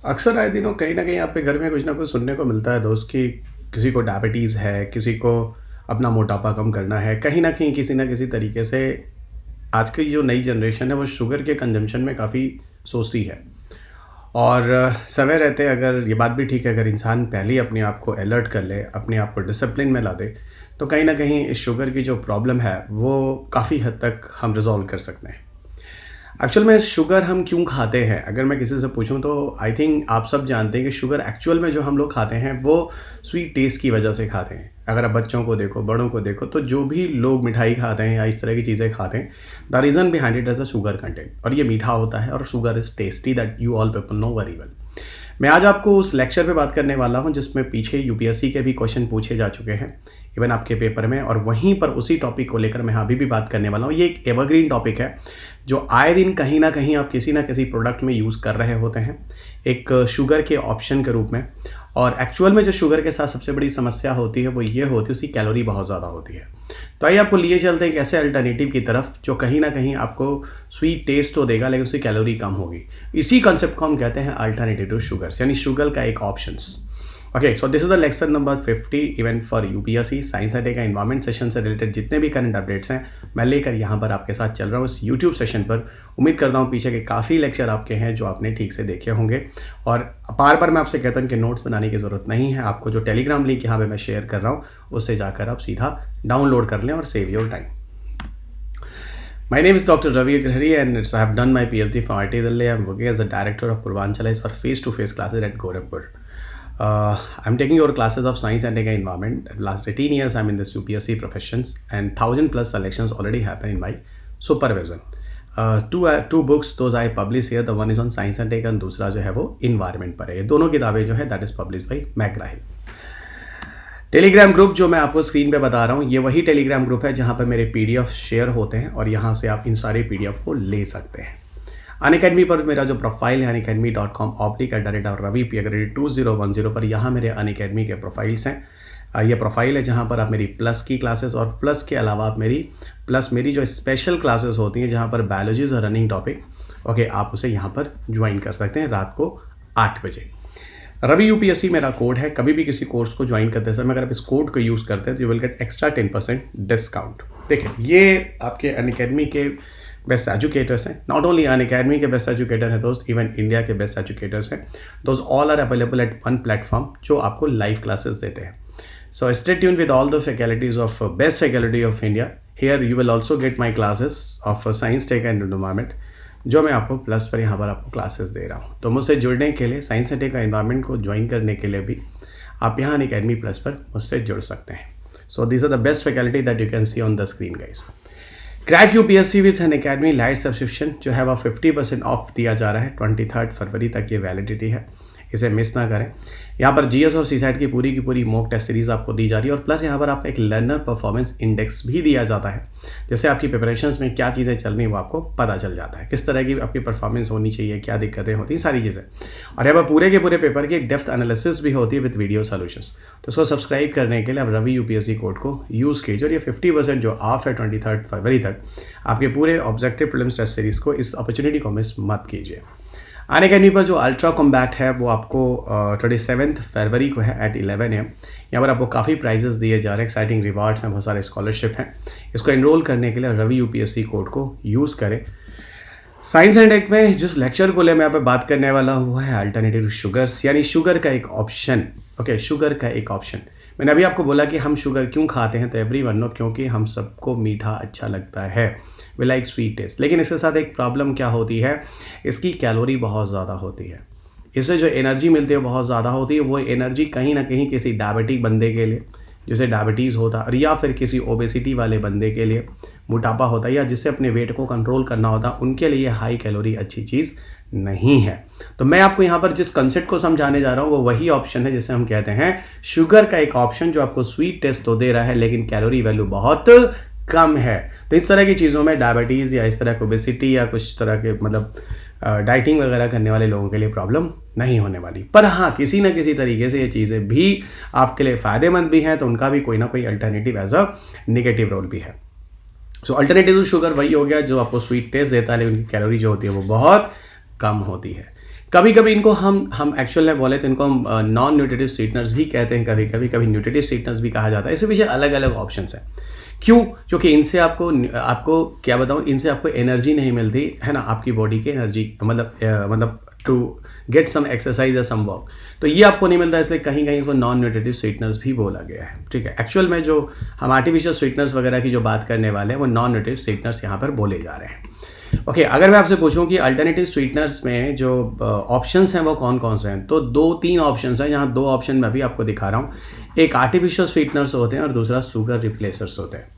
अक्सर आए दिनों कहीं न कहीं आपके घर में कुछ ना कुछ सुनने को मिलता है दोस्त कि किसी को डायबिटीज़ है, किसी को अपना मोटापा कम करना है। कहीं न कहीं किसी न किसी तरीके से आज की जो नई जनरेशन है वो शुगर के कंज़म्पशन में काफ़ी सोचती है। और समय रहते अगर ये बात भी ठीक है, अगर इंसान पहले ही अपने आप को अलर्ट कर ले, अपने आप को डिसिप्लिन में ला दे, तो कहीं न कहीं इस शुगर की जो प्रॉब्लम है वो काफ़ी हद तक हम रिज़ॉल्व कर सकते हैं। एक्चुअल में शुगर हम क्यों खाते हैं? अगर मैं किसी से पूछूँ तो आई थिंक आप सब जानते हैं कि शुगर एक्चुअल में जो हम लोग खाते हैं वो स्वीट टेस्ट की वजह से खाते हैं। अगर आप बच्चों को देखो, बड़ों को देखो, तो जो भी लोग मिठाई खाते हैं या इस तरह की चीज़ें खाते हैं, the reason behind it is the sugar content. और ये मीठा होता है और sugar is tasty, that you all people know very well. मैं आज आपको उस लेक्चर पे बात करने वाला हूँ जिसमें पीछे यूपीएससी के भी क्वेश्चन पूछे जा चुके हैं, इवन आपके पेपर में, और वहीं पर उसी टॉपिक को लेकर मैं अभी भी बात करने वाला हूँ। ये एक एवरग्रीन टॉपिक है जो आए दिन कहीं न कहीं आप किसी न किसी प्रोडक्ट में यूज़ कर रहे होते हैं, एक शुगर के ऑप्शन के रूप में। और एक्चुअल में जो शुगर के साथ सबसे बड़ी समस्या होती है वो ये होती है उसकी कैलोरी बहुत ज़्यादा होती है। तो आइए आपको लिए चलते हैं एक ऐसे अल्टरनेटिव की तरफ जो कहीं न कहीं आपको स्वीट टेस्ट तो देगा लेकिन उसकी कैलोरी कम होगी। इसी कॉन्सेप्ट को हम कहते हैं अल्टरनेटिव टू शुगर्स, यानी शुगर का एक options. Okay, so this is the lecture number 50 event for UPSC science and tech environment session से रिलेटेड जितने भी करंट अपडेट्स हैं मैं लेकर यहाँ पर आपके साथ चल रहा हूँ इस यूट्यूब सेशन पर। उम्मीद करता हूँ पीछे के काफ़ी लेक्चर आपके हैं जो आपने ठीक से देखे होंगे। और बार बार मैं आपसे कहता हूँ कि नोट्स बनाने की ज़रूरत नहीं है। आपको जो टेलीग्राम लिंक यहाँ पे मैं शेयर कर रहा हूँ उससे जाकर आप सीधा डाउनलोड कर लें और save your time. My name is Dr. Ravi Agarhari and I have done my PhD from IIT Delhi. I am working as a director of Purvanchal for face-to-face classes at Gorakhpur. I'm taking your classes of science and environment. Last 18 years I'm in this UPSC professions and 1000 plus selections already happen in my supervision. Two books those I publish here. The one is on science and tech and दूसरा जो है वो environment पर है। ये दोनों किताबें जो है that is published by McGraw-Hill. Telegram group जो मैं आपको स्क्रीन पे बता रहा हूँ ये वही टेलीग्राम ग्रुप है जहाँ पर मेरे पीडीएफ शेयर होते हैं और यहाँ से आप इन सारे पीडीएफ को ले सकते हैं। अनअकैडमी पर मेरा जो प्रोफाइल है unacademy.com/ravi2010 पर यहाँ मेरे अनअकैडमी के प्रोफाइल्स हैं। ये प्रोफाइल है जहाँ पर आप मेरी प्लस की क्लासेस और प्लस के अलावा आप मेरी जो स्पेशल क्लासेस होती हैं जहाँ पर biology is running topic, okay, आप उसे यहाँ पर ज्वाइन कर सकते हैं रात को 8 बजे। रवि यूपीएससी मेरा कोड है। कभी भी किसी कोर्स को ज्वाइन करते समय अगर आप इस कोड को यूज़ करते हैं तो you will get extra 10% discount. देखिए, ये आपके अनअकैडमी के बेस्ट एजुकेटर्स हैं। नॉट ओनली अनअकैडमी के बेस्ट एजुकेटर हैं दोस्त, इवन इंडिया के बेस्ट एजुकेटर्स हैं। Those all are available at one platform जो आपको लाइव क्लासेस देते हैं। So stay tuned with all the faculties of best faculty of India. Here you will also get my classes of science tech and environment जो मैं आपको plus पर यहाँ पर आपको क्लासेस दे रहा हूँ। तो मुझसे जुड़ने के लिए, साइंस एंड टेक एनवायरमेंट को ज्वाइन करने के लिए भी आप यहाँ अनअकैडमी प्लस पर मुझसे जुड़ सकते हैं। So this are the best faculty that you can see on the screen guys. Crack UPSC with Unacademy lite subscription जो है वह 50% ऑफ दिया जा रहा है। 23 फरवरी तक ये वैलिडिटी है, इसे मिस ना करें। यहाँ पर जीएस और सीसैट की पूरी मॉक टेस्ट सीरीज़ आपको दी जा रही है और प्लस यहाँ पर आपको एक लर्नर परफॉर्मेंस इंडेक्स भी दिया जाता है। जैसे आपकी प्रिपरेशंस में क्या चीज़ें चल रही हैं वो आपको पता चल जाता है, किस तरह की आपकी परफॉर्मेंस होनी चाहिए, क्या दिक्कतें होती हैं, सारी चीज़ें। और यहाँ पर पूरे के पूरे पेपर की एक डेप्थ एनालिसिस भी होती है विद वीडियो सोल्यूशंस। तो इसको सब्सक्राइब करने के लिए आप रवि यूपीएससी कोड को यूज़ कीजिए और ये 50% जो ऑफ है 23 फरवरी तक आपके पूरे ऑब्जेक्टिव प्रीलिम्स टेस्ट सीरीज़ को, इस अपॉर्चुनिटी को मिस मत कीजिए। अनअकैडमी पर जो अल्ट्रा कॉम्बैट है वो आपको 27 फरवरी को है एट 11 AM। यहाँ पर आपको काफ़ी प्राइजेस दिए जा रहे हैं, एक्साइटिंग रिवार्ड्स हैं, बहुत सारे स्कॉलरशिप हैं। इसको एनरोल करने के लिए रवि यूपीएससी कोड को यूज़ करें। साइंस एंड टेक में जिस लेक्चर को ले मैं यहाँ पे बात करने वाला हुआ है अल्टरनेटिव शुगर्स, यानी शुगर का एक ऑप्शन। ओके, शुगर का एक ऑप्शन। मैंने अभी आपको बोला कि हम शुगर क्यों खाते हैं, तो एवरीवन नो क्योंकि हम सबको मीठा अच्छा लगता है, वी लाइक स्वीट टेस्ट। लेकिन इसके साथ एक प्रॉब्लम क्या होती है, इसकी कैलोरी बहुत ज़्यादा होती है। इससे जो एनर्जी मिलती है बहुत ज़्यादा होती है। वो एनर्जी कहीं ना कहीं किसी डायबिटिक बंदे के लिए जिसे डायबिटीज़ होता है, या फिर किसी ओबेसिटी वाले बंदे के लिए, मोटापा होता है, या जिससे अपने वेट को कंट्रोल करना होता है, उनके लिए हाई कैलोरी अच्छी चीज़ नहीं है। तो मैं आपको यहाँ पर जिस कंसेप्ट को समझाने जा रहा हूँ वो वही ऑप्शन है जिसे हम कहते हैं शुगर का एक ऑप्शन, जो आपको स्वीट टेस्ट तो दे रहा है लेकिन कैलोरी वैल्यू बहुत कम है। तो इस तरह की चीज़ों में डायबिटीज़ या इस तरह की ओबेसिटी या कुछ तरह के मतलब डाइटिंग वगैरह करने वाले लोगों के लिए प्रॉब्लम नहीं होने वाली। पर हाँ, किसी न किसी तरीके से ये चीज़ें भी आपके लिए फ़ायदेमंद भी हैं, तो उनका भी कोई ना कोई alternative as a negative role भी है। सो अल्टरनेटिव शुगर वही हो गया जो आपको स्वीट टेस्ट देता है लेकिन उनकी कैलोरी जो होती है वो बहुत कम होती है। कभी कभी इनको हम एक्चुअल में बोले तो इनको हम नॉन न्यूट्रिटिव स्वीटनर्स भी कहते हैं, कभी कभी कभी न्यूट्रिटिव स्वीटनर्स भी कहा जाता है। इसके पीछे अलग अलग ऑप्शंस हैं। क्यों? क्योंकि इनसे आपको क्या बताऊँ, इनसे आपको एनर्जी नहीं मिलती है ना, आपकी बॉडी की एनर्जी, मतलब टू गेट सम एक्सरसाइज या सम वर्क, तो ये आपको नहीं मिलता, इसलिए कहीं कहीं को नॉन न्यूट्रिटिव स्वीटनर्स भी बोला गया है। ठीक है, एक्चुअल में जो हम आर्टिफिशियल स्वीटनर्स वगैरह की जो बात करने वाले हैं वो नॉन न्यूट्रिटिव स्वीटनर्स यहाँ पर बोले जा रहे हैं। ओके, अगर मैं आपसे पूछूं कि अल्टरनेटिव स्वीटनर्स में जो ऑप्शंस हैं वो कौन कौन से हैं, तो 2-3 ऑप्शंस हैं। यहाँ 2 ऑप्शन मैं भी आपको दिखा रहा हूँ। एक आर्टिफिशियल स्वीटनर्स होते हैं और दूसरा शुगर रिप्लेसर्स होते हैं।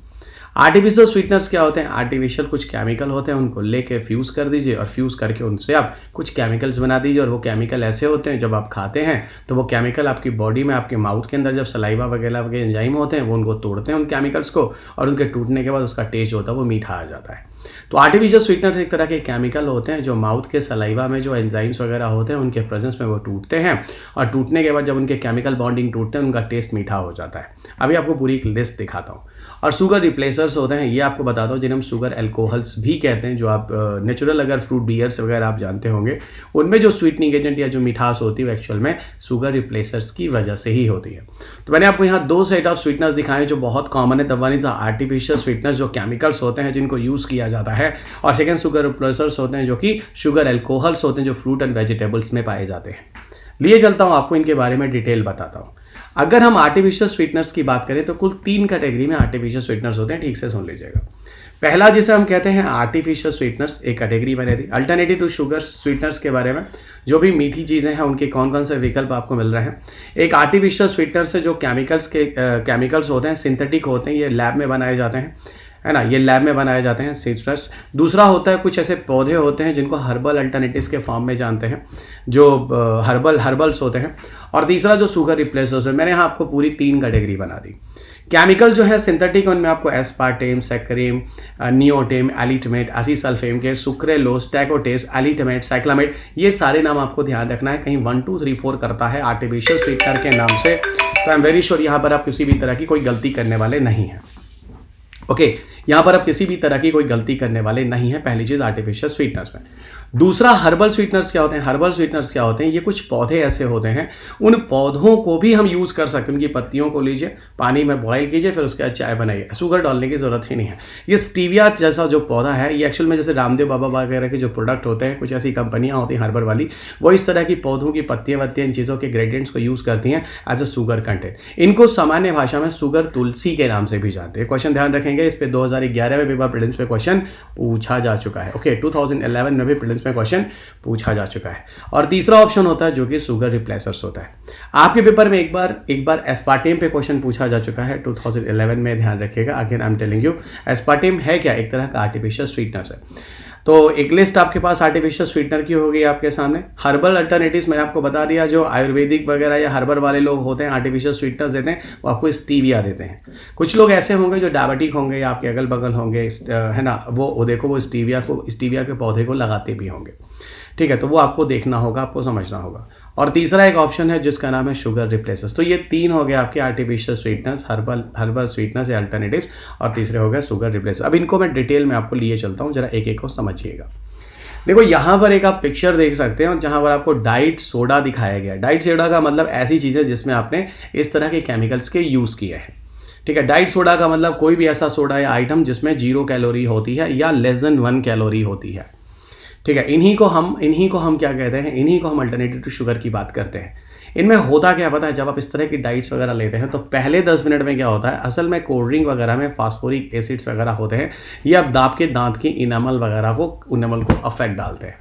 आर्टिफिशियल स्वीटनर्स क्या होते हैं? आर्टिफिशियल कुछ केमिकल होते हैं, उनको लेके फ्यूज़ कर दीजिए और फ्यूज़ करके उनसे आप कुछ केमिकल्स बना दीजिए, और वो केमिकल ऐसे होते हैं जब आप खाते हैं तो वो केमिकल आपकी बॉडी में, आपके माउथ के अंदर जब सलाइवा वगैरह के एंजाइम होते हैं वो उनको तोड़ते हैं उन केमिकल्स को, और उनके टूटने के बाद उसका टेस्ट होता है वो मीठा आ जाता है। तो आर्टिफिशियल स्वीटनर्स एक तरह के केमिकल होते हैं जो माउथ के सलाइवा में जो एंजाइम्स वगैरह होते हैं उनके प्रेजेंस में वो टूटते हैं, और टूटने के बाद जब उनके केमिकल बॉन्डिंग टूटते हैं उनका टेस्ट मीठा हो जाता है। अभी आपको पूरी एक लिस्ट दिखाता हूँ। और शुगर रिप्लेसर्स होते हैं, ये आपको बताता हूँ, जिन्हें हम शुगर एल्कोहल्स भी कहते हैं, जो आप नेचुरल अगर फ्रूट बियर्स वगैरह आप जानते होंगे, उनमें जो स्वीटनिंग एजेंट या जो मिठास होती है वो एक्चुअल में शुगर रिप्लेसर्स की वजह से ही होती है। तो मैंने आपको यहाँ 2 सेट ऑफ स्वीटनर्स दिखाए जो बहुत कॉमन है। The one is artificial sweeteners जो केमिकल्स होते हैं जिनको यूज़ किया जाता है, और सेकेंड शुगर रिप्लेसर्स होते हैं जो कि शुगर एल्कोहल्स होते हैं जो फ्रूट एंड वेजिटेबल्स में पाए जाते हैं। लिए चलता हूँ, आपको इनके बारे में डिटेल बताता हूँ। अगर हम आर्टिफिशियल स्वीटनर्स की बात करें तो कुल 3 कैटेगरी में आर्टिफिशियल स्वीटनर्स होते हैं, ठीक से सुन लीजिएगा। पहला जिसे हम कहते हैं आर्टिफिशियल स्वीटनर्स, एक कैटेगरी बने थी। अल्टरनेटिव टू शुगर स्वीटनर्स के बारे में, जो भी मीठी चीज़ें हैं उनके कौन कौन से विकल्प आपको मिल रहे हैं। एक आर्टिफिशियल स्वीटनर्स है जो केमिकल्स होते हैं, सिंथेटिक होते हैं, ये लैब में बनाए जाते हैं, है ना, ये लैब में बनाए जाते हैं स्वीटनर्स। दूसरा होता है कुछ ऐसे पौधे होते हैं जिनको हर्बल अल्टरनेटिव्स के फॉर्म में जानते हैं, जो हर्बल्स होते हैं। और तीसरा जो शुगर रिप्लेसर्स है, मैंने यहाँ आपको पूरी 3 कैटेगरी बना दी। केमिकल जो है सिंथेटिक, उनमें आपको एस्पार्टेम, सैक्रिम, नियोटेम, एलिटमेट, एसिसल्फेम के, सुक्रेलोज, टैकोटेस, एलिटमेट, साइक्लामेट, ये सारे नाम आपको ध्यान रखना है। कहीं 1 2 3 4 करता है आर्टिफिशियल स्वीटनर के नाम से, तो आई एम वेरी श्योर यहाँ पर आप किसी भी तरह की कोई गलती करने वाले नहीं हैं। ओके, यहाँ पर आप किसी भी तरह की कोई गलती करने वाले नहीं है। पहली चीज़ आर्टिफिशियल स्वीटनर्स में। दूसरा, हर्बल स्वीटनर्स क्या होते हैं? हर्बल स्वीटनर्स क्या होते हैं? ये कुछ पौधे ऐसे होते हैं, उन पौधों को भी हम यूज़ कर सकते हैं। उनकी पत्तियों को लीजिए, पानी में बॉयल कीजिए, फिर उसके बाद चाय बनाइए, शुगर डालने की ज़रूरत ही नहीं है। ये स्टीविया जैसा जो पौधा है, ये एक्चुअल में जैसे रामदेव बाबा वगैरह के जो प्रोडक्ट होते हैं, कुछ ऐसी कंपनियाँ होती हैं हर्बल वाली, वो इस तरह की पौधों की पत्तियाँ इन चीज़ों के ग्रेडियंट्स को यूज़ करती हैं एज अ शुगर कंटेंट। इनको सामान्य भाषा में शुगर तुलसी के नाम से भी जानते हैं। क्वेश्चन ध्यान रखेंगे, इस पर 2011 में भी बार प्रीलिम्स में क्वेश्चन पूछा जा चुका है। ओके, 2011 में भी प्रीलिम्स में क्वेश्चन पूछा जा चुका है। और तीसरा ऑप्शन होता है जो कि शुगर रिप्लेसर्स होता है। आपके पेपर में एक बार एस्पार्टेम पे क्वेश्चन पूछा जा चुका है 2011 में, ध्यान रखिएगा। Again I am telling you, aspartame है क्या? एक तरह का आर्टिफिशियल स्वीटनर्स है। तो एक लिस्ट आपके पास आर्टिफिशियल स्वीटनर की होगी आपके सामने। हर्बल अल्टरनेटिव्स मैंने आपको बता दिया, जो आयुर्वेदिक वगैरह या हर्बल वाले लोग होते हैं आर्टिफिशियल स्वीटनर्स देते हैं, वो आपको स्टीविया देते हैं। कुछ लोग ऐसे होंगे जो डायबिटिक होंगे या आपके अगल बगल होंगे, है ना, वो देखो वो स्टीविया के पौधे को लगाते भी होंगे। ठीक है, तो वो आपको देखना होगा, आपको समझना होगा। और तीसरा एक ऑप्शन है जिसका नाम है शुगर रिप्लेसर्स। तो ये 3 हो गए आपके आर्टिफिशियल स्वीटनर्स, हर्बल स्वीटनर्स या अल्टरनेटिव्स, और तीसरे हो गए शुगर रिप्लेसर। अब इनको मैं डिटेल में आपको लिए चलता हूँ, जरा एक एक को समझिएगा। देखो यहाँ पर एक आप पिक्चर देख सकते हैं, और जहाँ पर आपको डाइट सोडा दिखाया गया है। डाइट सोडा का मतलब ऐसी चीज़ है जिसमें आपने इस तरह के केमिकल्स के यूज़ किए हैं। ठीक है, डाइट सोडा का मतलब कोई भी ऐसा सोडा या आइटम जिसमें 0 कैलोरी होती है या लेस देन 1 कैलोरी होती है। ठीक है, इन्हीं को हम क्या कहते हैं? इन्हीं को हम अल्टरनेटिव टू शुगर की बात करते हैं। इनमें होता क्या पता है? जब आप इस तरह की डाइट्स वगैरह लेते हैं तो पहले 10 मिनट में क्या होता है, असल में कोल्ड ड्रिंक वगैरह में फास्फोरिक एसिड्स वगैरह होते हैं, ये अब आपके दांत की इनामल को अफेक्ट डालते हैं।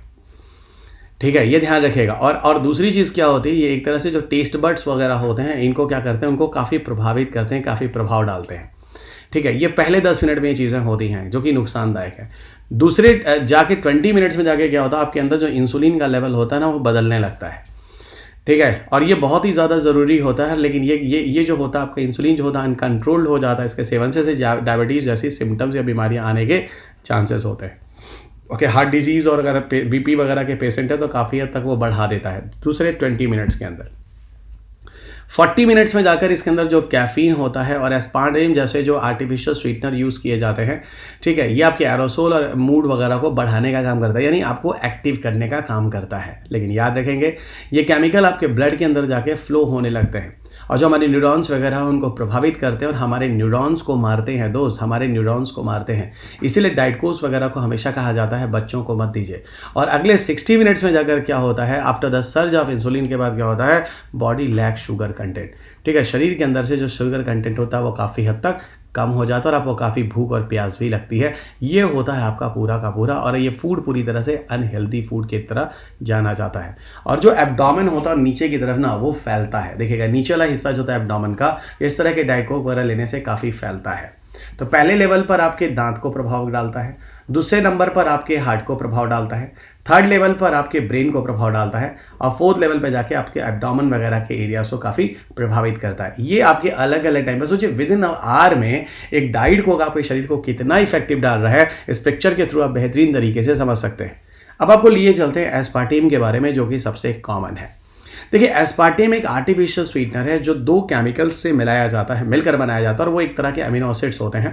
ठीक है, ये ध्यान रखिएगा। और दूसरी चीज़ क्या होती है, ये एक तरह से जो टेस्ट बड्स वगैरह होते हैं, इनको क्या करते हैं, उनको काफ़ी प्रभावित करते हैं, काफ़ी प्रभाव डालते हैं। ठीक है, ये पहले 10 मिनट में ये चीज़ें होती हैं जो कि नुकसानदायक है। दूसरे जाके 20 मिनट्स में जाके क्या होता है, आपके अंदर जो इंसुलिन का लेवल होता है ना, वो बदलने लगता है। ठीक है, और ये बहुत ही ज़्यादा ज़रूरी होता है। लेकिन ये जो होता है, आपका इंसुलिन जो होता है अनकंट्रोल्ड हो जाता है। इसके सेवन से डायबिटीज़ जैसी सिम्टम्स या बीमारियाँ आने के चांसेस होते हैं। ओके, हार्ट डिजीज़ और अगर बीपी वगैरह के पेशेंट है तो काफ़ी हद तक वो बढ़ा देता है दूसरे 20 मिनट्स के अंदर। 40 मिनट्स में जाकर इसके अंदर जो कैफ़ीन होता है और एस्पार्टेम जैसे जो आर्टिफिशियल स्वीटनर यूज़ किए जाते हैं, ठीक है, ये आपके एरोसोल और मूड वगैरह को बढ़ाने का काम करता है, यानी आपको एक्टिव करने का काम करता है। लेकिन याद रखेंगे, ये केमिकल आपके ब्लड के अंदर जाके फ्लो होने लगते हैं और जो हमारे न्यूरॉन्स वगैरह हैं उनको प्रभावित करते हैं और हमारे न्यूरॉन्स को मारते हैं दोस्त, हमारे न्यूरॉन्स को मारते हैं। इसीलिए डाइट कोर्स वगैरह को हमेशा कहा जाता है बच्चों को मत दीजिए। और अगले 60 मिनट्स में जाकर क्या होता है, after the surge of insulin के बाद क्या होता है, बॉडी लैक शुगर कंटेंट, ठीक है, शरीर के अंदर से जो शुगर कंटेंट होता है वो काफ़ी हद तक कम हो जाता है और आपको काफ़ी भूख और प्यास भी लगती है। ये होता है आपका पूरा का पूरा, और ये फूड पूरी तरह से अनहेल्दी फूड की तरह जाना जाता है। और जो एब्डोमेन होता है नीचे की तरफ ना, वो फैलता है। देखिएगा नीचे वाला हिस्सा जो होता है एब्डोमेन का, इस तरह के डाइट कोक वगैरह लेने से काफ़ी फैलता है। तो पहले लेवल पर आपके दांत को प्रभाव डालता है, दूसरे नंबर पर आपके हार्ट को प्रभाव डालता है, थर्ड लेवल पर आपके ब्रेन को प्रभाव डालता है और फोर्थ लेवल पर जाके आपके एब्डोमेन वगैरह के एरियाज को काफ़ी प्रभावित करता है। ये आपके अलग अलग टाइम पर सोचिए, विद इन आवर में एक डाइट कोक आपके शरीर को कितना इफेक्टिव डाल रहा है, इस पिक्चर के थ्रू आप बेहतरीन तरीके से समझ सकते हैं। अब आपको लिए चलते हैं एस्पार्टेम के बारे में, जो कि सबसे कॉमन है। देखिए, एस्पार्टेम एक आर्टिफिशियल स्वीटनर है जो दो केमिकल्स से मिलाया जाता है, मिलकर बनाया जाता है, और वो एक तरह के अमीनो एसिड्स होते हैं।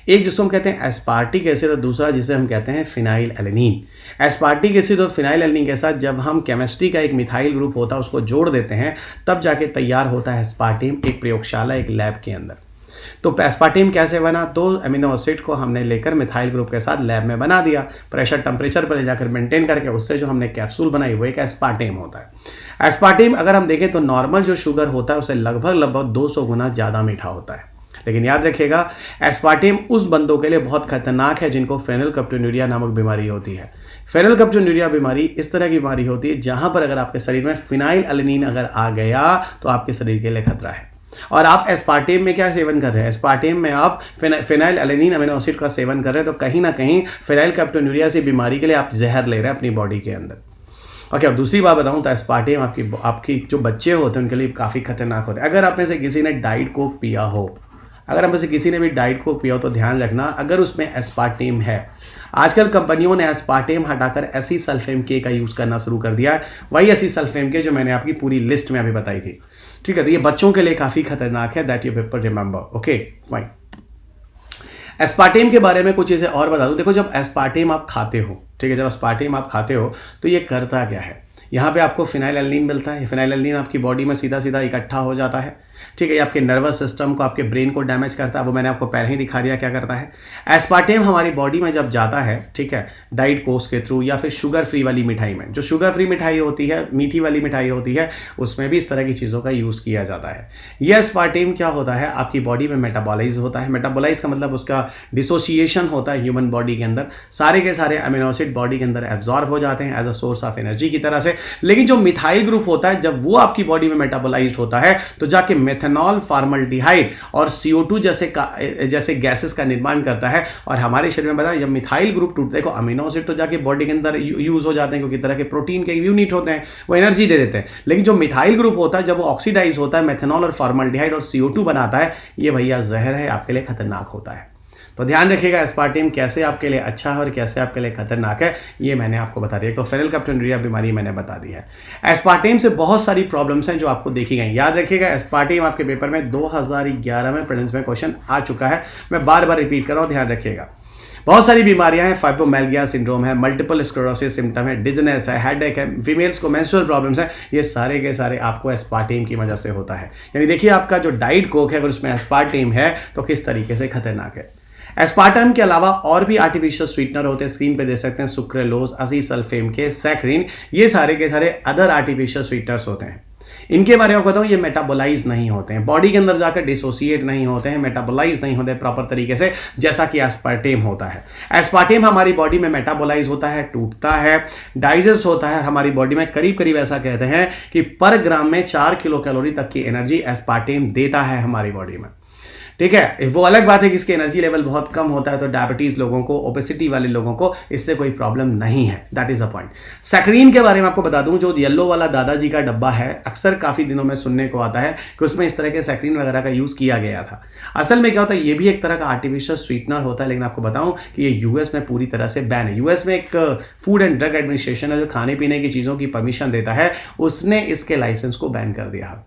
एक जिसको हम कहते हैं एस्पार्टिक एसिड और दूसरा जिसे हम कहते हैं फिनाइल एलेनिन। एस्पार्टिक एसिड और फिनाइल एलेनिन के साथ जब हम केमिस्ट्री का एक मिथाइल ग्रुप होता है उसको जोड़ देते हैं, तब जाके तैयार होता है एस्पार्टेम एक प्रयोगशाला, एक लैब के अंदर। तो एस्पार्टेम कैसे बना, तो अमीनो एसिड को हमने लेकर मिथाइल ग्रुप के साथ लैब में बना दिया, प्रेशर टेम्परेचर पर ले जाकर मेंटेन करके उससे जो हमने कैप्सूल बनाई वो एक एस्पार्टेम होता है। एस्पार्टेम अगर हम देखें तो नॉर्मल जो शुगर होता है उससे लगभग 200 गुना ज़्यादा मीठा होता है। लेकिन याद रखिएगा, एस्पार्टेम उस बंदों के लिए बहुत खतरनाक है जिनको फेनिलकेटोन्यूरिया नामक बीमारी होती है। फेनिलकेटोन्यूरिया बीमारी इस तरह की बीमारी होती है जहां पर अगर आपके शरीर में फिनाइल एलेनिन अगर आ गया तो आपके शरीर के लिए खतरा है। और आप एस्पार्टेम में क्या सेवन कर रहे हैं, एस्पार्टेम में आप फिनाइल एलेनिन अमीनो एसिड का सेवन कर रहे हैं, तो कहीं ना कहीं फेनिलकेटोन्यूरिया से बीमारी के लिए आप जहर ले रहे हैं अपनी बॉडी के अंदर। ओके, अब दूसरी बात बताऊं तो एस्पार्टेम आपकी जो बच्चे होते हैं उनके लिए काफ़ी खतरनाक होते हैं। अगर आप में से किसी ने डाइट कोक पिया हो, अगर हम में से किसी ने भी डाइट कोक पिया हो तो ध्यान रखना, अगर उसमें एस्पार्टेम है, आजकल कंपनियों ने एस्पार्टेम हटाकर एसिसल्फेम के का यूज़ करना शुरू कर दिया है, वही एसिसल्फेम के जो मैंने आपकी पूरी लिस्ट में अभी बताई थी। ठीक है, तो ये बच्चों के लिए काफ़ी खतरनाक है, that you paper remember. Okay fine. Aspartame के बारे में कुछ चीज़ें और बता दूं। देखो, जब एस्पार्टेम आप खाते हो, ठीक है, जब एस्पार्टेम आप खाते हो तो ये करता क्या है, यहाँ पे आपको फिनाइल एलेनिन मिलता है। फिनाइल एलेनिन आपकी बॉडी में सीधा सीधा इकट्ठा हो जाता है, ठीक है, ये आपके नर्वस सिस्टम को, आपके ब्रेन को डैमेज करता है, वो मैंने आपको पहले ही दिखा दिया क्या करता है। एस्पार्टेम हमारी बॉडी में जब जाता है, ठीक है, डाइट कोर्स के थ्रू या फिर शुगर फ्री वाली मिठाई में, जो शुगर फ्री मिठाई होती है, मीठी वाली मिठाई होती है, उसमें भी इस तरह की चीज़ों का यूज़ किया जाता है। यह एस्पार्टेम क्या होता है, आपकी बॉडी में मेटाबोलाइज होता है। मेटाबोलाइज का मतलब उसका डिसोसिएशन होता है ह्यूमन बॉडी के अंदर, सारे के सारे अमीनो एसिड बॉडी के अंदर एब्जॉर्ब हो जाते हैं as a source of energy की तरह से। लेकिन जो मिथाइल ग्रुप होता है, जब वो आपकी बॉडी में मेटाबोलाइज्ड होता है तो जाके मेथनॉल, फॉर्मल्डिहाइड और CO2 जैसे गैसेस का निर्माण करता है। और हमारे शरीर में बताया, जब मिथाइल ग्रुप टूटता है, देखो अमीनो एसिड तो जाके बॉडी के अंदर यूज हो जाते हैं क्योंकि तरह के प्रोटीन के यूनिट होते हैं, वो एनर्जी दे देते हैं। लेकिन जो मिथाइल ग्रुप होता है, जब वो ऑक्सीडाइज होता है, मेथनॉल और फॉर्मल्डिहाइड और CO2 बनाता है, ये भैया जहर है, आपके लिए खतरनाक होता है। तो ध्यान रखिएगा, एस्पार्टेम कैसे आपके लिए अच्छा है और कैसे आपके लिए खतरनाक है, ये मैंने आपको बता दिया। तो फेनिलकेटोन्यूरिया बीमारी मैंने बता दी है। एस्पार्टेम से बहुत सारी प्रॉब्लम्स हैं जो आपको देखी गई। याद रखिएगा, एस्पार्टेम आपके पेपर में 2011 में प्रीलिम्स में क्वेश्चन आ चुका है, मैं बार बार रिपीट कर रहा हूँ, ध्यान रखिएगा। बहुत सारी बीमारियां हैं, फाइब्रोमाइल्गिया सिंड्रोम है, मल्टीपल स्क्लेरोसिस सिम्टम है, डिजनेस है, हेडेक है, फीमेल्स को मेंस्ट्रुअल प्रॉब्लम्स है, ये सारे के सारे आपको एस्पार्टेम की वजह से होता है। यानी देखिए, आपका जो डाइट कोक है अगर उसमें एस्पार्टेम है तो किस तरीके से खतरनाक है। एस्पार्टम के अलावा और भी आर्टिफिशियल स्वीटनर होते हैं, स्क्रीन पे देख सकते हैं, सुक्रेलोज, एसिसल्फेम के, सैकरिन, ये सारे के सारे अदर आर्टिफिशियल स्वीटनर्स होते हैं। इनके बारे में बताऊं, ये मेटाबोलाइज नहीं होते हैं, बॉडी के अंदर जाकर डिसोसिएट नहीं होते हैं, मेटाबोलाइज नहीं होते प्रॉपर तरीके से, जैसा कि एस्पार्टेम होता है। एस्पार्टेम हमारी बॉडी में मेटाबोलाइज होता है, टूटता है, डाइजेस्ट होता है, हमारी बॉडी में करीब करीब ऐसा कहते हैं कि पर ग्राम में 4 किलो कैलोरी तक की एनर्जी एस्पार्टेम देता है हमारी बॉडी में। ठीक है, वो अलग बात है कि इसके एनर्जी लेवल बहुत कम होता है, तो डायबिटीज लोगों को, ओबेसिटी वाले लोगों को इससे कोई प्रॉब्लम नहीं है, that is a point. Saccharin के बारे में आपको बता दूं, जो येलो वाला दादाजी का डब्बा है, अक्सर काफी दिनों में सुनने को आता है कि उसमें इस तरह के सैकरीन वगैरह का यूज किया गया था। असल में क्या होता है, ये भी एक तरह का आर्टिफिशियल स्वीटनर होता है, लेकिन आपको बताऊं कि ये यूएस में पूरी तरह से बैन है। यूएस में एक फूड एंड ड्रग एडमिनिस्ट्रेशन है जो खाने पीने की चीजों की परमिशन देता है, उसने इसके लाइसेंस को बैन कर दिया।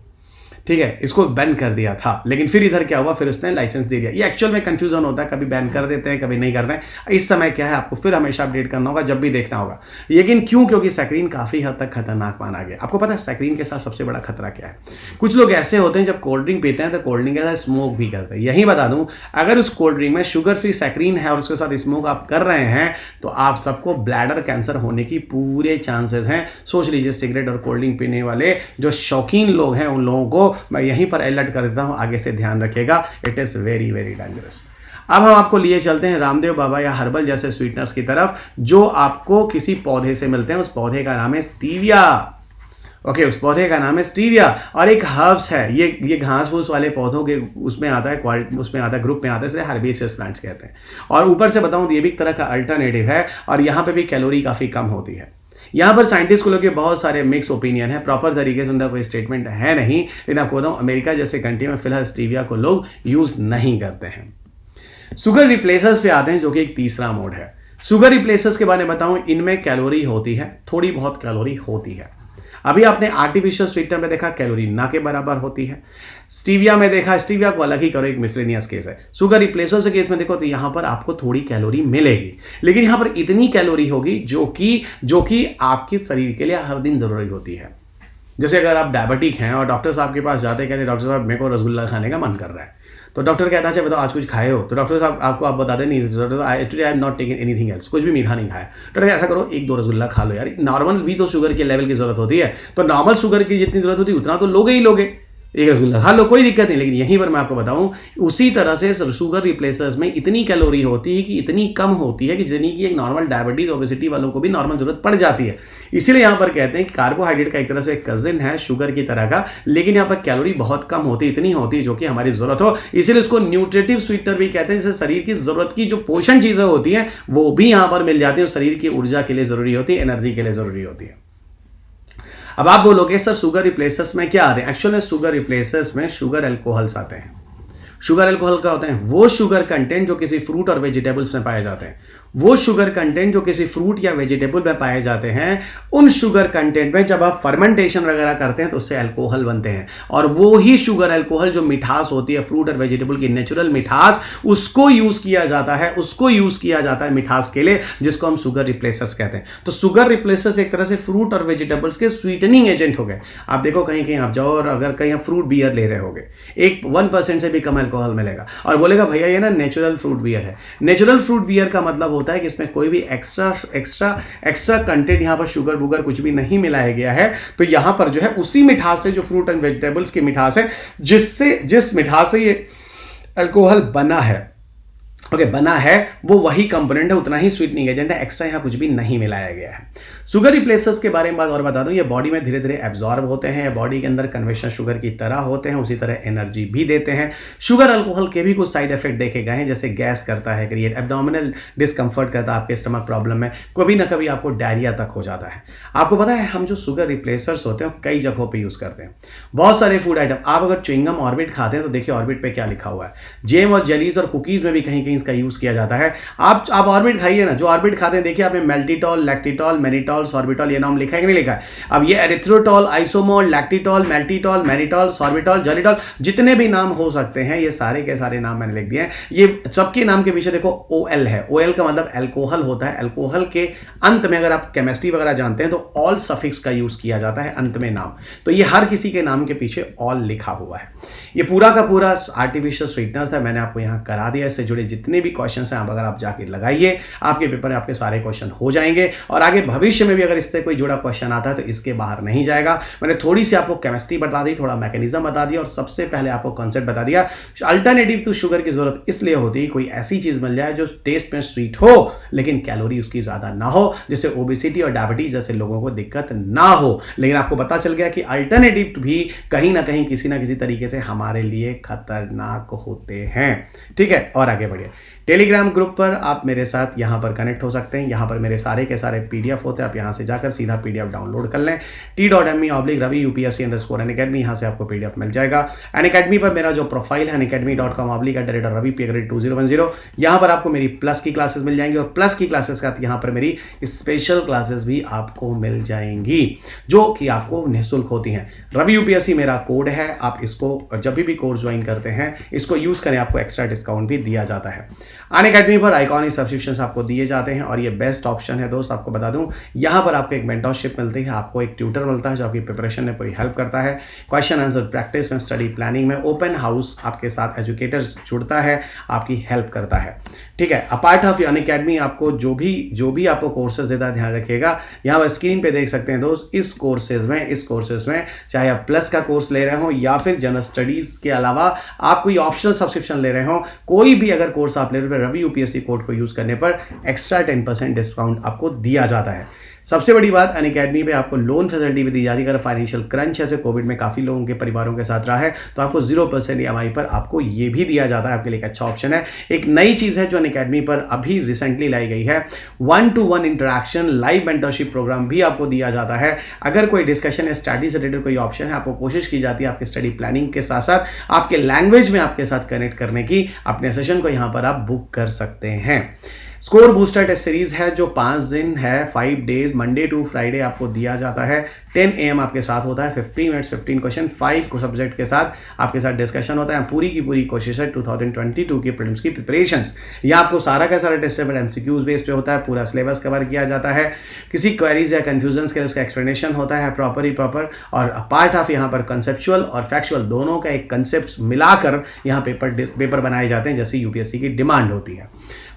ठीक है, इसको बैन कर दिया था, लेकिन फिर इधर क्या हुआ, फिर उसने लाइसेंस दे दिया। ये एक्चुअल में कंफ्यूजन होता है, कभी बैन कर देते हैं, कभी नहीं करते हैं। इस समय क्या है, आपको फिर हमेशा अपडेट करना होगा जब भी देखना होगा। लेकिन क्यों? क्योंकि सैकरीन काफी हद तक खतरनाक माना गया। आपको पता है सैकरीन के साथ सबसे बड़ा खतरा क्या है? कुछ लोग ऐसे होते हैं जब कोल्ड ड्रिंक पीते हैं तो कोल्ड ड्रिंक के साथ स्मोक भी करते हैं। यही बता दूं, अगर उस कोल्ड ड्रिंक में शुगर फ्री सैकरीन है और उसके साथ स्मोक आप कर रहे हैं तो आप सबको ब्लैडर कैंसर होने की पूरे चांसेस हैं। सोच लीजिए, सिगरेट और कोल्ड ड्रिंक पीने वाले जो शौकीन लोग हैं उन लोगों को मैं यहीं पर अलर्ट कर देता हूं, आगे से ध्यान रखिएगा। It is very very dangerous. अब हम आपको लिए चलते हैं रामदेव बाबा या हर्बल जैसे स्वीटनर्स की तरफ, जो आपको किसी पौधे से मिलते हैं। उस पौधे का नाम है स्टीविया। ओके, उस पौधे का नाम है स्टीविया और एक हर्ब्स है। ये घास फूस वाले पौधों के उसमें आता है, ग्रुप में आता है, इसे हर्बेसियस प्लांट्स कहते हैं। और ऊपर से बताऊं तो ये भी एक तरह का अल्टरनेटिव है और यहाँ पे भी कैलोरी काफी कम होती है। यहाँ पर साइंटिस्ट को लेकर बहुत सारे मिक्स ओपिनियन है, प्रॉपर तरीके से उनका कोई स्टेटमेंट है नहीं। लेकिन आपको बताऊं, अमेरिका जैसे कंट्री में फिलहाल स्टीविया को लोग यूज नहीं करते हैं। शुगर रिप्लेसर्स पे आते हैं, जो कि एक तीसरा मोड है। शुगर रिप्लेसर्स के बारे में बताऊं, इनमें कैलोरी होती है, थोड़ी बहुत कैलोरी होती है। अभी आपने आर्टिफिशियल स्वीटनर में देखा कैलोरी ना के बराबर होती है। स्टीविया में देखा, स्टीविया को अलग ही करो, एक मिसलेनियस केस है। शुगर रिप्लेसर्स के केस में देखो तो यहां पर आपको थोड़ी कैलोरी मिलेगी, लेकिन यहां पर इतनी कैलोरी होगी जो कि आपके शरीर के लिए हर दिन जरूरी होती है। जैसे अगर आप डायबिटिक हैं और डॉक्टर साहब के पास जाते हैं, कहते हैं डॉक्टर साहब मेरे को रसगुल्ला खाने का मन कर रहा है, तो डॉक्टर कहता है अच्छा बताओ आज कुछ खाए हो? तो डॉक्टर साहब आप बताते नहीं, I have not taken anything else, कुछ भी मीठा नहीं खाया। डॉक्टर ऐसा करो 1-2 रसगुल्ला खा लो यार। नॉर्मल भी तो शुगर के लेवल की जरूरत होती है, तो नॉर्मल शुगर की जितनी जरूरत होती है उतना तो लोगे ही लोगे। एक रसगुल्ला खा लो, कोई दिक्कत नहीं। लेकिन यहीं पर मैं आपको बताऊं, उसी तरह से शुगर रिप्लेसर्स में इतनी कैलोरी होती है कि इतनी कम होती है कि जितनी की एक नॉर्मल डायबिटीज ओबेसिटी वालों को भी नॉर्मल जरूरत पड़ जाती है। इसीलिए यहां पर कहते हैं कि कार्बोहाइड्रेट का एक तरह से कजिन है शुगर की तरह का, लेकिन यहां पर कैलोरी बहुत कम होती है, इतनी होती है जो कि हमारी जरूरत हो। इसीलिए उसको न्यूट्रिटिव स्वीटनर भी कहते हैं, जिससे शरीर की जरूरत की जो पोषण चीजें होती हैं वो भी यहां पर मिल जाती है, शरीर की ऊर्जा के लिए जरूरी होती है, एनर्जी के लिए जरूरी होती है। अब आप बोलोगे सर शुगर रिप्लेसर्स में क्या आते हैं? एक्चुअली में शुगर रिप्लेसर्स में शुगर अल्कोहल्स आते हैं। शुगर अल्कोहल क्या होते हैं? वो शुगर कंटेंट जो किसी फ्रूट और वेजिटेबल्स में पाए जाते हैं, वो शुगर कंटेंट जो किसी फ्रूट या वेजिटेबल में पाए जाते हैं, उन शुगर कंटेंट में जब आप फर्मेंटेशन वगैरह करते हैं तो उससे अल्कोहल बनते हैं। और वो ही शुगर अल्कोहल जो मिठास होती है, फ्रूट और वेजिटेबल की नेचुरल मिठास, उसको यूज किया जाता है मिठास के लिए, जिसको हम शुगर रिप्लेसर्स कहते हैं। तो शुगर रिप्लेसर्स एक तरह से फ्रूट और वेजिटेबल्स के स्वीटनिंग एजेंट हो गए। आप देखो कहीं कहीं आप जाओ और अगर कहीं आप फ्रूट बियर ले रहे होगे, 1% से भी कम अल्कोहल मिलेगा और बोलेगा भैया ये ना नेचुरल फ्रूट बियर है। नेचुरल फ्रूट बियर का मतलब होता है कि इसमें कोई भी एक्स्ट्रा कंटेंट यहां पर शुगर वुगर कुछ भी नहीं मिलाया गया है। तो यहां पर जो है उसी मिठास से, जो फ्रूट एंड वेजिटेबल्स की मिठास है, जिस मिठास से ये अल्कोहल बना है, वो वही कंपोनेंट है, उतना ही स्वीटनिंग एजेंट है, एक्स्ट्रा यहां कुछ भी नहीं मिलाया गया है। शुगर रिप्लेसर्स के बारे में बात और बता दूं, ये बॉडी में धीरे धीरे एब्जॉर्ब होते हैं, बॉडी के अंदर कन्वेंशनल शुगर की तरह होते हैं, उसी तरह एनर्जी भी देते हैं। शुगर अल्कोहल के भी कुछ साइड इफेक्ट देखे गए हैं, जैसे गैस करता है, क्रिएट एब्डोमिनल डिस्कंफर्ट करता है, आपके स्टमक प्रॉब्लम में कभी ना कभी आपको डायरिया तक हो जाता है। आपको पता है हम जो शुगर रिप्लेसर्स होते हैं कई जगहों पर यूज करते हैं, बहुत सारे फूड आइटम। आप अगर च्युइंगम ऑर्बिट खाते हैं तो देखिए ऑर्बिट पे क्या लिखा हुआ है। जेम और जेलीज और कुकीज में भी कहीं कहीं इसका यूज किया जाता है। आप ऑर्बिट खाइए ना, जो ऑर्बिट खाते हैं देखिए आपने मेल्टिटॉल, लैक्टिटॉल, मैनिटॉल, सॉर्बिटॉल ये नाम लिखा है कि नहीं लिखा है? अब ये एरिथ्रोटॉल, आइसोमोल, लैक्टिटॉल, मैल्टिटॉल, मैनिटॉल, सॉर्बिटॉल, जेलिटॉल, जितने भी नाम हो सकते हैं ये सारे के सारे नाम मैंने लिख दिए हैं। ये सबके नाम के पीछे देखो OL है। OL का मतलब अल्कोहल होता है। अल्कोहल के अंत में अगर आप केमिस्ट्री वगैरह जानते हैं तो ऑल सफिक्स का यूज किया जाता है अंत में नाम। तो ये हर किसी के नाम के पीछे ऑल लिखा हुआ है। ये पूरा का पूरा आर्टिफिशियल स्वीटनर था, मैंने आपको यहाँ करा दिया। इससे जुड़े जितने भी क्वेश्चन हैं अगर आप जाके लगाइए, आपके पेपर में आपके सारे क्वेश्चन हो जाएंगे और आगे भविष्य में भी अगर इससे कोई जुड़ा क्वेश्चन आता है तो इसके बाहर नहीं जाएगा। मैंने थोड़ी सी आपको केमिस्ट्री बता दी, थोड़ा मैकेनिज्म बता दिया और सबसे पहले आपको कॉन्सेप्ट बता दिया। अल्टरनेटिव टू शुगर की जरूरत इसलिए होती है कोई ऐसी चीज मिल जाए जो टेस्ट में स्वीट हो लेकिन कैलोरी उसकी ज्यादा ना हो, जिससे ओबेसिटी और डायबिटीज जैसे लोगों को दिक्कत ना हो। लेकिन आपको पता चल गया कि अल्टरनेटिव भी कहीं ना कहीं किसी ना किसी तरीके से हमारे लिए खतरनाक होते हैं। ठीक है, और आगे बढ़िए। टेलीग्राम ग्रुप पर आप मेरे साथ यहाँ पर कनेक्ट हो सकते हैं। यहाँ पर मेरे सारे के सारे PDF होते हैं, आप यहाँ से जाकर सीधा PDF डाउनलोड कर लें। t.me/ravi UPSC_unacademy, यहाँ से आपको PDF मिल जाएगा। अनअकैडमी पर मेरा जो प्रोफाइल है unacademy.com/ravi_2010, यहाँ पर आपको मेरी प्लस की क्लासेस मिल जाएंगी और प्लस की क्लासेस का यहाँ पर मेरी स्पेशल क्लासेस भी आपको मिल जाएंगी जो कि आपको निःशुल्क होती हैं। रवि UPSC मेरा कोड है, आप इसको जब भी कोर्स ज्वाइन करते हैं इसको यूज करें, आपको एक्स्ट्रा डिस्काउंट भी दिया जाता है। अनअकैडमी पर आइकॉनिक सब्सक्रिप्शंस आपको दिए जाते हैं और ये बेस्ट ऑप्शन है दोस्त। आपको बता दूं, यहाँ पर आपको एक मेंटरशिप मिलती है, आपको एक ट्यूटर मिलता है जो आपकी प्रिपरेशन में पूरी हेल्प करता है। क्वेश्चन आंसर प्रैक्टिस में, स्टडी प्लानिंग में, ओपन हाउस आपके साथ एजुकेटर जुड़ता है, आपकी हेल्प करता है। ठीक है, अपार्ट ऑफ अनअकैडमी आपको जो भी आपको कोर्सेज देता है, ध्यान रखिएगा, यहाँ पर स्क्रीन पे देख सकते हैं दोस्त, इस कोर्सेज में चाहे आप प्लस का कोर्स ले रहे हो या फिर जनरल स्टडीज के अलावा आप कोई ऑप्शनल सब्सक्रिप्शन ले रहे हो, कोई भी अगर कोर्स आप ले रहे हो, रवि UPSC कोड को यूज करने पर एक्स्ट्रा 10% डिस्काउंट आपको दिया जाता है। सबसे बड़ी बात, अनअकैडमी पे आपको लोन फैसिलिटी भी दी जाती है। अगर फाइनेंशियल क्रंच ऐसे कोविड में काफ़ी लोगों के परिवारों के साथ रहा है तो आपको 0% EMI पर आपको ये भी दिया जाता है, आपके लिए एक अच्छा ऑप्शन है। एक नई चीज़ है जो अनअकैडमी पर अभी रिसेंटली लाई गई है, 1-to-1 interaction live mentorship programme भी आपको दिया जाता है। अगर कोई डिस्कशन है, स्टडी से रिलेटेड कोई ऑप्शन है, आपको कोशिश की जाती है आपके स्टडी प्लानिंग के साथ साथ आपके लैंग्वेज में आपके साथ कनेक्ट करने की, अपने सेशन को यहाँ पर आप बुक कर सकते हैं। स्कोर बूस्टर टेस्ट सीरीज है जो 5 दिन है, 5 डेज, मंडे टू फ्राइडे आपको दिया जाता है। 10 AM आपके साथ होता है, 50 मिनट्स 15 क्वेश्चन, 5 सब्जेक्ट के साथ आपके साथ डिस्कशन होता है। पूरी की पूरी कोशिश है 2022 की प्रीलिम्स की प्रिपरेशंस। यह आपको सारा का सारा टेस्ट पेपर MCQs बेस पे होता है, पूरा सिलेबस कवर किया जाता है। किसी क्वेरीज या कंफ्यूजन के लिए उसका एक्सप्लेनेशन होता है प्रॉपर, और पार्ट ऑफ यहाँ पर कंसेप्चुअल और फैक्चुअल दोनों का एक कंसेप्ट मिलाकर यहाँ पेपर बनाए जाते हैं जैसी UPSC की डिमांड होती है।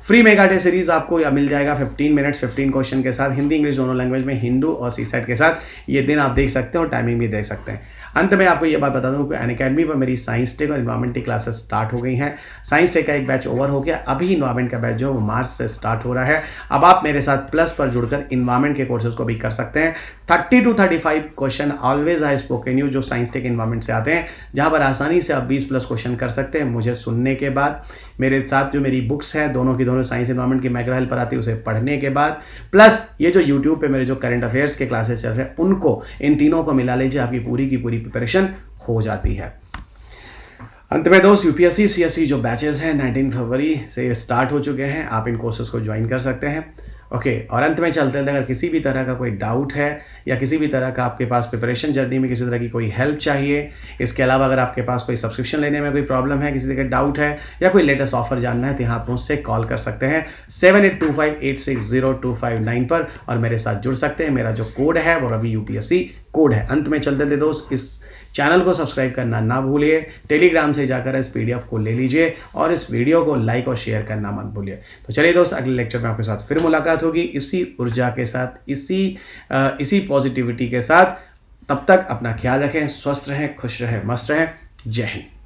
फ्री मेगा टेस्ट सीरीज आपको मिल जाएगा 15 मिनट्स 15 क्वेश्चन के साथ, हिंदी इंग्लिश दोनों लैंग्वेज में, हिंदू और CSET के साथ। ये दिन आप देख सकते हैं और टाइमिंग भी देख सकते हैं। अंत में आपको ये बात बता दूं कि अनअकैडमी पर मेरी साइंस टेक और इन्वायरमेंट की क्लासेस स्टार्ट हो गई हैं। साइंस टेक का एक बैच ओवर हो गया, अभी इन्वायरमेंट का बैच जो है वो मार्च से स्टार्ट हो रहा है। अब आप मेरे साथ प्लस पर जुड़कर इन्वायरमेंट के कोर्सेज को भी कर सकते हैं। 30 to 35 question always I spoken you जो साइंस टेक इन्वायरमेंट से आते हैं, जहां पर आसानी से आप 20+ क्वेश्चन कर सकते हैं मुझे सुनने के बाद। मेरे साथ जो मेरी बुक्स हैं दोनों की दोनों साइंस इन्वायरमेंट की मैग्रा हेल्प पर आती है, उसे पढ़ने के बाद, प्लस ये जो यूट्यूब पे मेरे जो करंट अफेयर्स के क्लासेस चल रहे हैं उनको, इन तीनों को मिला लीजिए, आपकी पूरी की पूरी प्रिपरेशन हो जाती है। अंत में दोस्त, UPSC CSE जो बैचेस हैं 19 फरवरी से स्टार्ट हो चुके हैं, आप इन कोर्सेज को ज्वाइन कर सकते हैं। ओके, और अंत में चलते हैं, अगर किसी भी तरह का कोई डाउट है या किसी भी तरह का आपके पास प्रिपरेशन जर्नी में किसी तरह की कोई हेल्प चाहिए, इसके अलावा अगर आपके पास कोई सब्सक्रिप्शन लेने में कोई प्रॉब्लम है, किसी तरह का डाउट है या कोई लेटेस्ट ऑफर जानना है, तो यहाँ आप मुझसे कॉल कर सकते हैं 7825860259 पर और मेरे साथ जुड़ सकते हैं। मेरा जो कोड है वो रवि UPSC कोड है। अंत में चलते थे दोस्त, इस चैनल को सब्सक्राइब करना ना भूलिए, टेलीग्राम से जाकर इस PDF को ले लीजिए और इस वीडियो को लाइक और शेयर करना मत भूलिए। तो चलिए दोस्त, अगले लेक्चर में आपके साथ फिर मुलाकात होगी इसी ऊर्जा के साथ, इसी पॉजिटिविटी के साथ। तब तक अपना ख्याल रखें, स्वस्थ रहें, खुश रहें, मस्त रहें। जय हिंद।